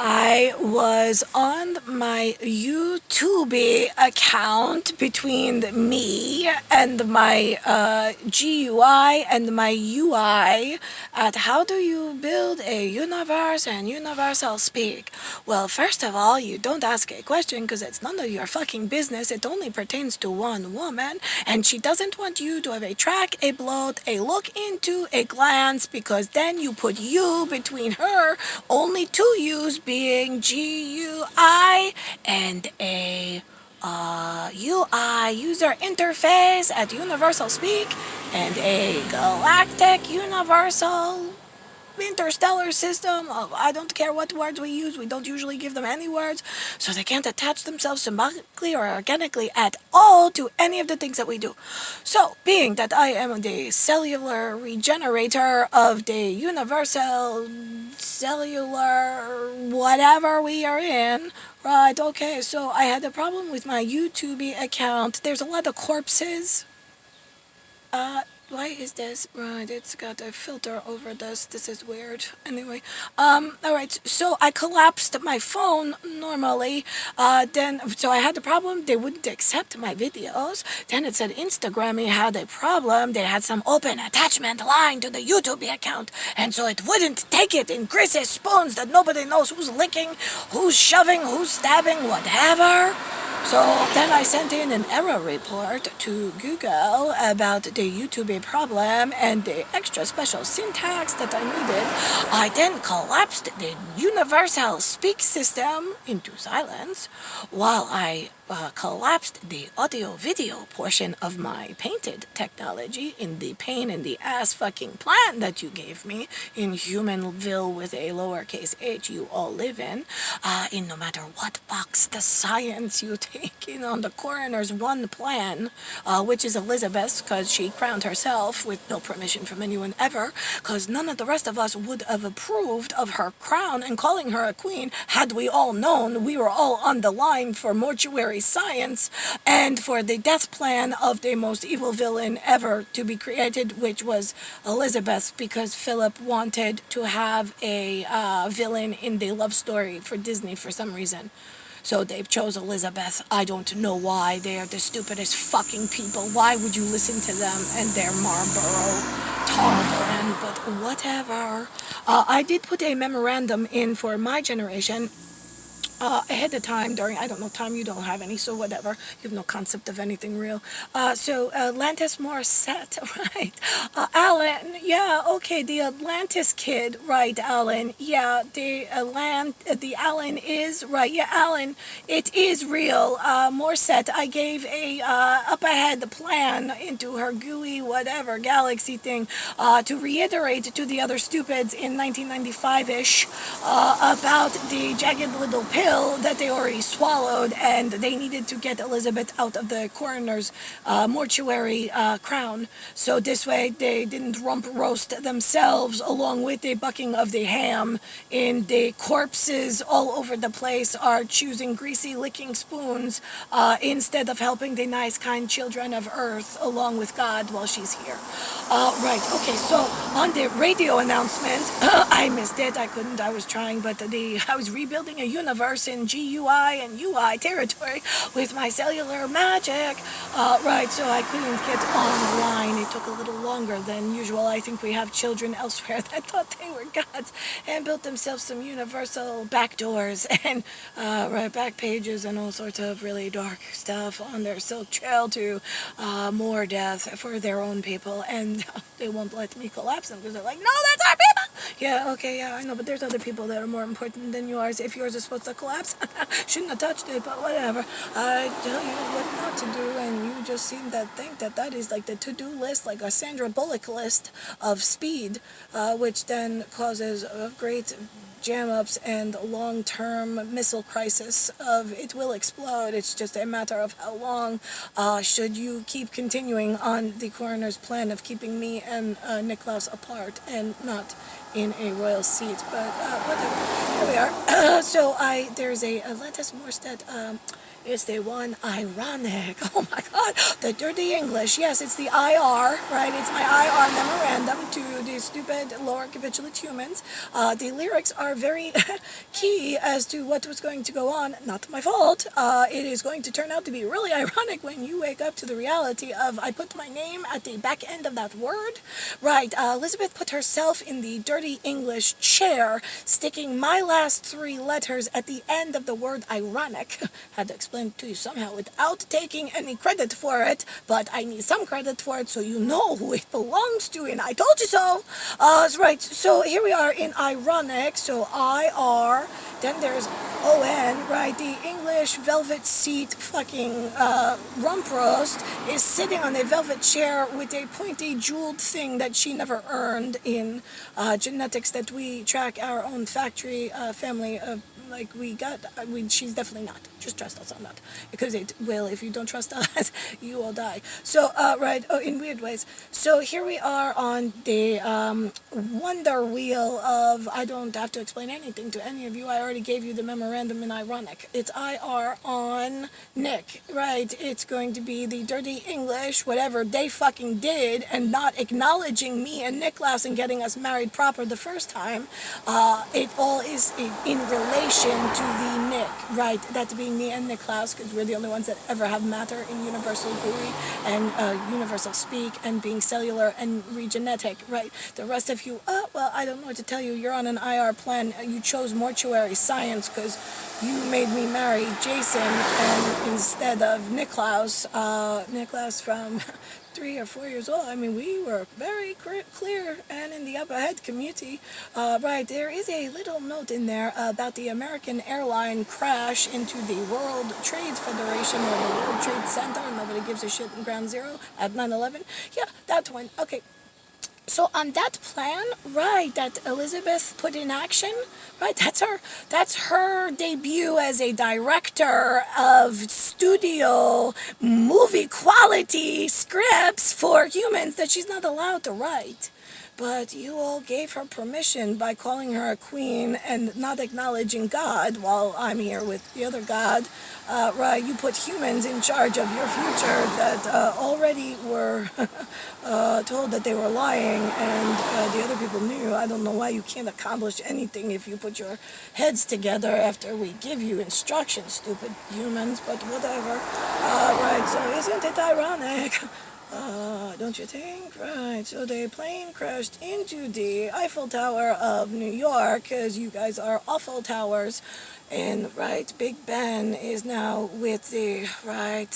I was on my YouTube account between me and my GUI and my UI at how do you build a universe and universal speak. Well, first of all, you don't ask a question because it's none of your fucking business. It only pertains to one woman, and she doesn't want you to have a track, a bloat, a look into, a glance, because then you put you between her, only two U's being GUI and a UI user interface at Universal Speak and a galactic universal interstellar system of I don't care what words we use, we don't usually give them any words, so they can't attach themselves symbolically or organically at all to any of the things that we do. So, being that I am the cellular regenerator of the universal cellular whatever we are in, right, okay, so I had a problem with my YouTube account. There's a lot of corpses. Why is this? Right, it's got a filter over this. This is weird. Anyway, alright, so I collapsed my phone normally. So I had the problem. They wouldn't accept my videos. Then it said Instagram had a problem. They had some open attachment line to the YouTube account. And so it wouldn't take it in greasy spoons that nobody knows who's licking, who's shoving, who's stabbing, whatever. So then I sent in an error report to Google about the YouTube problem and the extra special syntax that I needed. I then collapsed the universal speak system into silence while I collapsed the audio-video portion of my painted technology in the pain in the ass fucking plan that you gave me in Humanville with a lowercase h you all live in no matter what box the science you take in on the coroner's one plan, which is Elizabeth's because she crowned herself with no permission from anyone ever, because none of the rest of us would have approved of her crown and calling her a queen had we all known we were all on the line for mortuary science and for the death plan of the most evil villain ever to be created, which was Elizabeth, because Philip wanted to have a villain in the love story for Disney for some reason. So they chose Elizabeth. I don't know why. They are the stupidest fucking people. Why would you listen to them and their Marlboro tar brand? But whatever. I did put a memorandum in for my generation ahead of time during, I don't know, time you don't have any, so whatever. You have no concept of anything real. So Atlantis Morissette, right? Alan, yeah, okay, the Atlantis kid, right, Alan? Yeah, the Alan is, right, yeah, Alan, it is real. Morissette, I gave a up ahead plan into her GUI whatever galaxy thing to reiterate to the other stupids in 1995-ish about the jagged little pill that they already swallowed, and they needed to get Elizabeth out of the coroner's mortuary crown. So this way they didn't rump roast themselves along with the bucking of the ham in the corpses all over the place are choosing greasy licking spoons instead of helping the nice kind children of earth along with God while she's here. Right, okay, so on the radio announcement, I missed it, I couldn't, I was trying, but I was rebuilding a universe in GUI and UI territory with my cellular magic. Right, so I couldn't get online. It took a little longer than usual. I think we have children elsewhere that thought they were gods and built themselves some universal backdoors and back pages and all sorts of really dark stuff on their silk trail to more death for their own people, and they won't let me collapse them because they're like, no, that's our people! Yeah, okay, yeah, I know, but there's other people that are more important than yours. If yours is supposed to collapse, shouldn't have touched it, but whatever. I tell you what not to do, and you just seem to think that that is like the to-do list, like a Sandra Bullock list of speed, which then causes a great jam-ups and long-term missile crisis of it will explode. It's just a matter of how long should you keep continuing on the coroner's plan of keeping me and Niklaus apart and not in a royal seat, but whatever. Here we are. So there's a Atlantis Morstead It's the one ironic. Oh my God, the dirty English. Yes, it's the IR, right? It's my IR memorandum to the stupid lower capitulate humans. The lyrics are very key as to what was going to go on. Not my fault. It is going to turn out to be really ironic when you wake up to the reality of I put my name at the back end of that word. Right, Elizabeth put herself in the dirty English chair, sticking my last three letters at the end of the word ironic. Had to explain it to you somehow without taking any credit for it, but I need some credit for it so you know who it belongs to, and I told you so. Right, so here we are in ironic, so IR, then there's ON, right, the English velvet seat fucking rump roast is sitting on a velvet chair with a pointy jeweled thing that she never earned in genetics that we track our own factory family of. Like she's definitely not. Just trust us on that, because it will. If you don't trust us, you will die. So, right. Oh, in weird ways. So here we are on the wonder wheel of. I don't have to explain anything to any of you. I already gave you the memorandum in ironic. It's IR on Nick. Right. It's going to be the dirty English, whatever they fucking did, and not acknowledging me and Nicholas and getting us married proper the first time. It all is in relation to the Nick, right? That being me and Niklaus, because we're the only ones that ever have matter in universal GUI and universal speak and being cellular and regenetic, right? The rest of you, well, I don't know what to tell you. You're on an IR plan. You chose mortuary science because you made me marry Jason and instead of Niklaus. Niklaus from 3 or 4 years old. I mean, we were very clear and in the upper head community. Right, there is a little note in there about the American airline crash into the World Trade Federation or the World Trade Center. Nobody gives a shit in Ground Zero at 9/11. Yeah, that one. Okay. So on that plan, right, that Elizabeth put in action, right, that's her debut as a director of studio movie quality scripts for humans that she's not allowed to write. But you all gave her permission by calling her a queen and not acknowledging God while I'm here with the other God. Right, you put humans in charge of your future that already were told that they were lying, and the other people knew. I don't know why you can't accomplish anything if you put your heads together after we give you instructions, stupid humans, but whatever. Right, so isn't it ironic? Don't you think? Right, so the plane crashed into the Eiffel Tower of New York, because you guys are awful towers. And, right, Big Ben is now with the, right,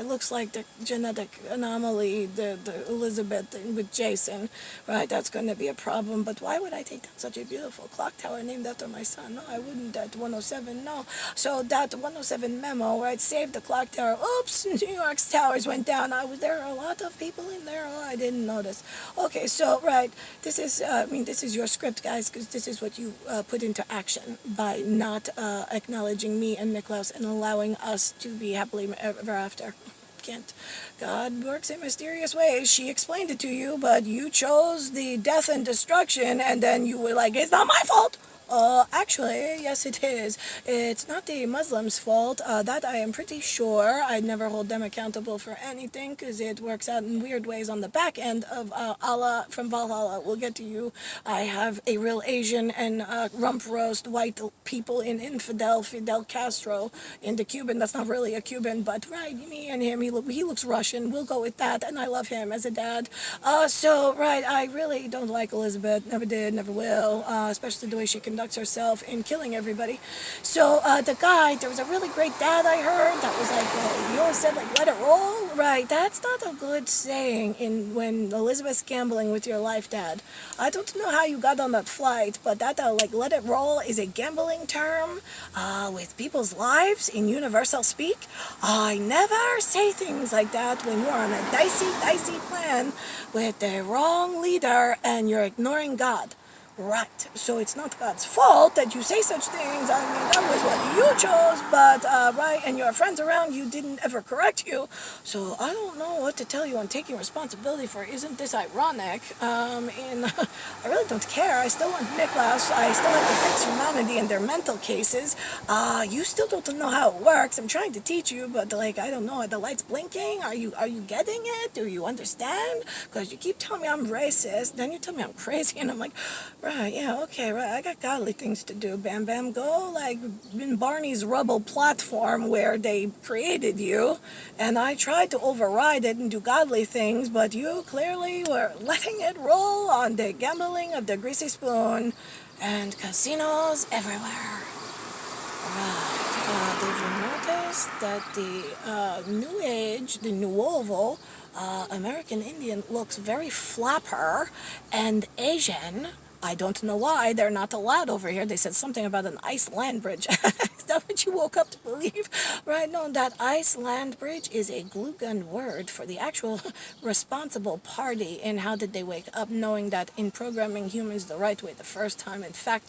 looks like the genetic anomaly, the Elizabeth with Jason, right, that's going to be a problem. But why would I take down such a beautiful clock tower named after my son? No, I wouldn't. That 107, no. So that 107 memo, right, saved the clock tower. Oops, New York's towers went down. There are a lot of people in there. Oh, I didn't notice. Okay, so, right, this is your script, guys, because this is what you put into action by not acknowledging me and Niklaus and allowing us to be happily ever after. Can't. God works in mysterious ways. She explained it to you, but you chose the death and destruction, and then you were like, it's not my fault. Actually, yes it is. It's not the Muslims' fault. That I am pretty sure. I never hold them accountable for anything because it works out in weird ways on the back end of Allah from Valhalla. We'll get to you. I have a real Asian and rump roast white people in infidel Fidel Castro in the Cuban. That's not really a Cuban, but right, me and him, he looks Russian. We'll go with that, and I love him as a dad. So, right, I really don't like Elizabeth. Never did, never will, especially the way she conducts herself in killing everybody. So the guy, there was a really great dad I heard that was like, you always said like, let it roll. Right, that's not a good saying when Elizabeth's gambling with your life, Dad. I don't know how you got on that flight, but that like let it roll is a gambling term with people's lives in universal speak. I never say things like that when you're on a dicey plan with the wrong leader and you're ignoring God. Right. So it's not God's fault that you say such things. I mean, that was what you chose, but, right, and your friends around you didn't ever correct you. So I don't know what to tell you on taking responsibility for isn't this ironic? And I really don't care. I still want Nicholas. I still have to fix humanity and their mental cases. You still don't know how it works. I'm trying to teach you, but, like, I don't know. Are the lights blinking? Are you getting it? Do you understand? Because you keep telling me I'm racist, then you tell me I'm crazy, and I'm like, right, yeah, okay, right. I got godly things to do. Bam, bam, go. Like in Barney's Rubble platform where they created you, and I tried to override it and do godly things, but you clearly were letting it roll on the gambling of the greasy spoon and casinos everywhere. Right. Did you notice that the New Age, the Nuovo, American Indian looks very flapper and Asian? I don't know why they're not allowed over here. They said something about an ice land bridge. Is that what you woke up to believe? Right, no, that ice land bridge is a glue gun word for the actual responsible party. And how did they wake up knowing that in programming humans the right way the first time, in fact,